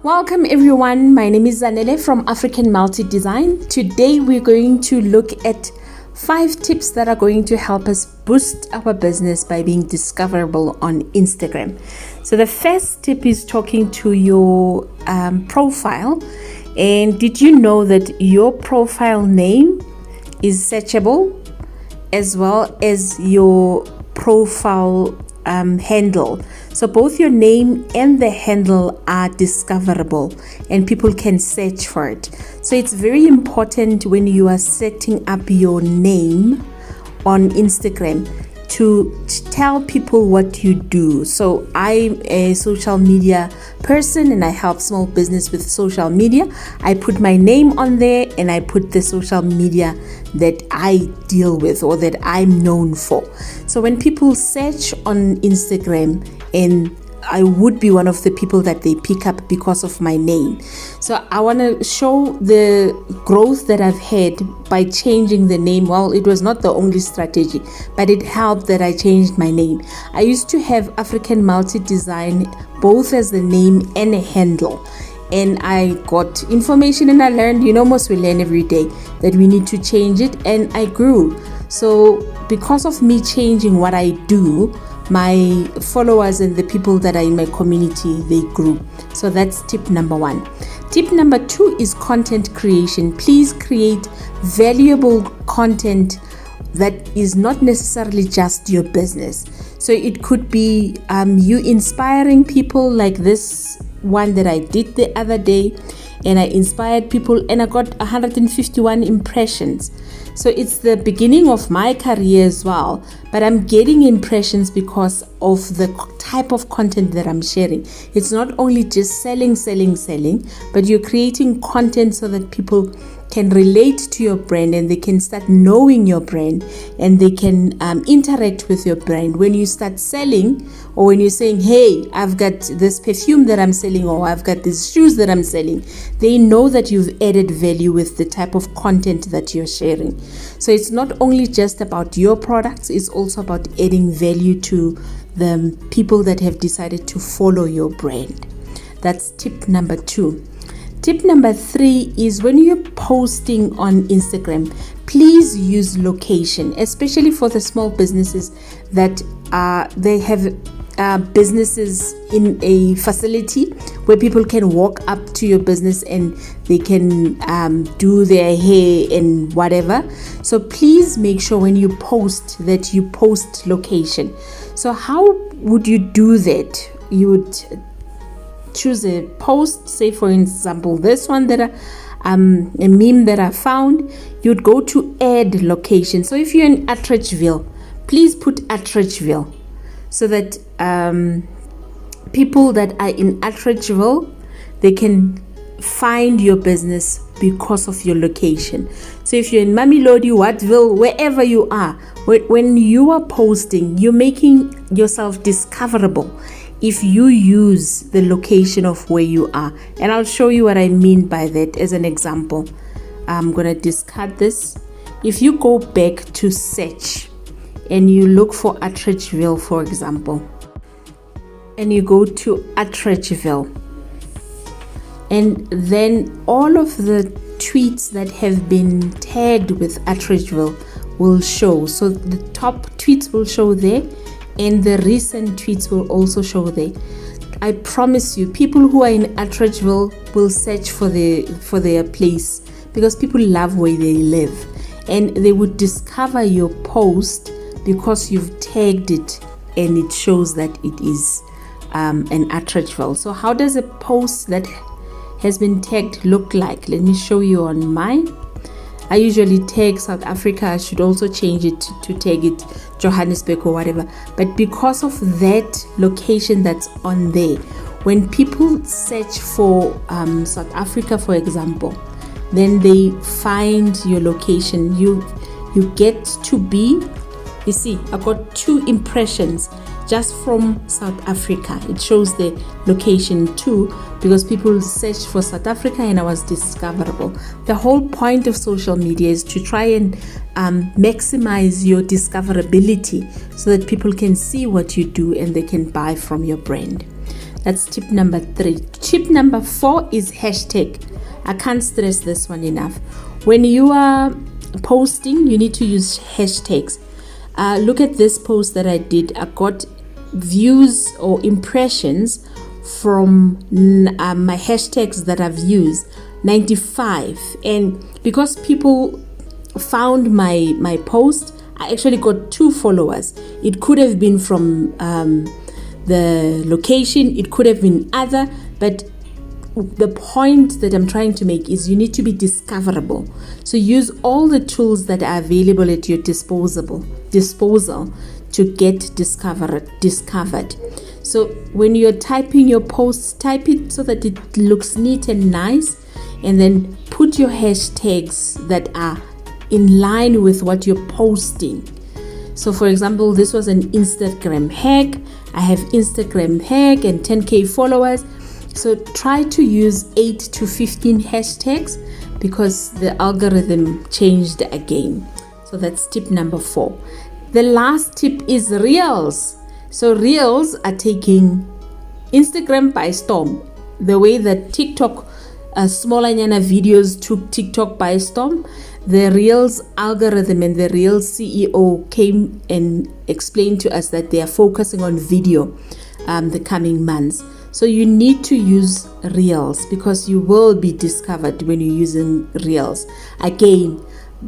Welcome everyone, my name is Zanele from African Multi Design. Today we're going to look at 5 tips that are going to help us boost our business by being discoverable on Instagram. So the first tip is talking to your profile. And did you know that your profile name is searchable as well as your profile handle? So both your name and the handle are discoverable and people can search for it. So it's very important when you are setting up your name on Instagram to tell people what you do. So I'm a social media person and I help small business with social media. I put my name on there and I put the social media that I deal with or that I'm known for. So when people search on Instagram, and I would be one of the people that they pick up because of my name. So I want to show the growth that I've had by changing the name. Well, it was not the only strategy, but it helped that I changed my name. I used to have African Multi Design both as the name and a handle. And I got information and I learned, most we learn every day, that we need to change it, and I grew. So because of me changing what I do, my followers and the people that are in my community, they grew. So that's tip number 1. Tip number 2 is content creation. Please create valuable content that is not necessarily just your business. So it could be you inspiring people, like this one that I did the other day, and I inspired people and I got 151 impressions. So it's the beginning of my career as well, but I'm getting impressions because of the type of content that I'm sharing. It's not only just selling, but you're creating content so that people can relate to your brand and they can start knowing your brand and they can interact with your brand. When you start selling, or when you're saying, hey, I've got this perfume that I'm selling, or I've got these shoes that I'm selling, they know that you've added value with the type of content that you're sharing. So it's not only just about your products, it's also about adding value to the people that have decided to follow your brand. That's tip number 2. Tip number 3 is when you're posting on Instagram, please use location, especially for the small businesses that they have businesses in a facility where people can walk up to your business and they can do their hair and whatever. So please make sure when you post that you post location. So how would you do that? You would choose a post, say for example this one that a meme that I found. You'd go to add location. So if you're in Atteridgeville, please put Atteridgeville so that people that are in Atteridgeville, they can find your business because of your location. So if you're in Mamelodi, Wattville, wherever you are, when you are posting, you're making yourself discoverable if you use the location of where you are. And I'll show you what I mean by that as an example. I'm going to discard this. If you go back to search and you look for Atteridgeville, for example, and you go to Atteridgeville, and then all of the tweets that have been tagged with Atteridgeville will show. So the top tweets will show there, and the recent tweets will also show there. I promise you, people who are in Atteridgeville will search for their place because people love where they live, and they would discover your post because you've tagged it and it shows that it is an Atteridgeville. So how does a post that has been tagged look like? Let me show you on mine. I usually tag South Africa. I should also change it to tag it Johannesburg or whatever. But because of that location that's on there, when people search for South Africa, for example, then they find your location. You get to be, you see, I got 2 impressions just from South Africa. It shows the location too because people searched for South Africa and I was discoverable. The whole point of social media is to try and maximize your discoverability so that people can see what you do and they can buy from your brand. That's tip number 3. Tip number 4 is hashtag. I can't stress this one enough. When you are posting, you need to use hashtags. Look at this post that I did. I got views or impressions from my hashtags that I've used, 95. And because people found my post, I actually got 2 followers. It could have been from the location, it could have been other, but the point that I'm trying to make is you need to be discoverable. So use all the tools that are available at your disposal to get discovered. So when you're typing your posts, type it so that it looks neat and nice, and then put your hashtags that are in line with what you're posting. So for example, this was an Instagram hack. I have Instagram hack and 10k followers. So try to use 8 to 15 hashtags because the algorithm changed again. So that's tip number 4. The last tip is Reels. So Reels are taking Instagram by storm. The way that TikTok, smaller videos took TikTok by storm, the Reels algorithm and the Reels CEO came and explained to us that they are focusing on video the coming months. So you need to use Reels because you will be discovered when you're using Reels. Again,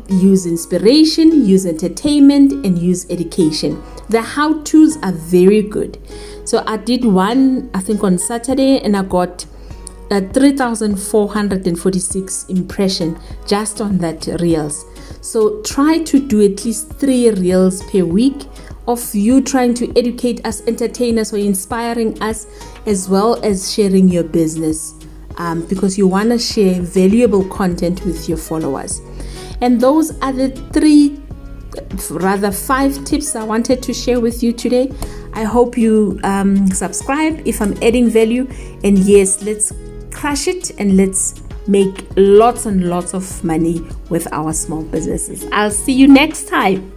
use inspiration, use entertainment, and use education. The how-tos are very good. So I did one, I think on Saturday, and I got 3,446 impression just on that Reels. So try to do at least 3 Reels per week of you trying to educate us, entertain us, or inspiring us, as well as sharing your business, because you want to share valuable content with your followers. And those are the 5 tips I wanted to share with you today. I hope you subscribe if I'm adding value, and yes, let's crush it and let's make lots and lots of money with our small businesses. I'll see you next time.